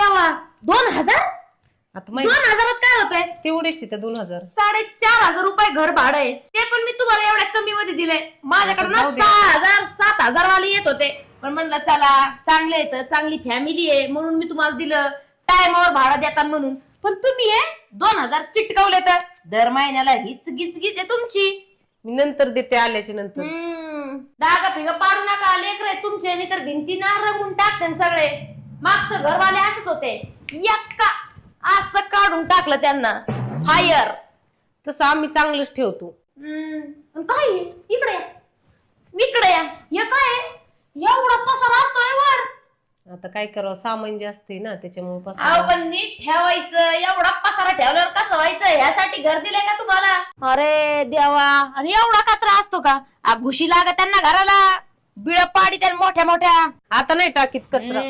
देवा 2000? आता 2000 काय होतंय? तेवढेच आहे 2000. 4500 रुपये घर भाडं आहे. ते पण मी तुम्हाला एवढ्या कमी मध्ये दिलंय. माझ्याकडे ना 6000 7000 वाले येत होते, पण म्हणलं चला चांगले येतं, चांगली फॅमिली आहे म्हणून मी तुम्हाला दिलं, टायमावर भाडं देतात म्हणून. पण तुम्ही हे 2000 चिटकवले तर दर महिन्याला हीच गिचगिच आहे तुमची. मी नंतर देते आल्याच्या नंतर. डागा पिगा पाडू नका, लेकर तुमचे नाही तर भिंतीना रंगून टाकते सगळे. मागचं घरवाले असंच होते, एक्का असं काढून टाकलं त्यांना. फायर तसं आम्ही चांगलंच ठेवतो. काय इकडे या, इकडे या. हे काय एवढा पसारा असतोय वर? आता काय करावं, सामान जास्त आहे ना त्याच्यामुळे अहो पण नीट ठेवायचं. एवढा पसारा ठेवल्यावर कसं व्हायचं? ह्यासाठी घर दिलंय का तुम्हाला? अरे देवा, आणि एवढा कचरा असतो का? घुशी लागत त्यांना घराला, बिळ पाडी त्या मोठ्या मोठ्या. आता नाही टाकीत कचरा.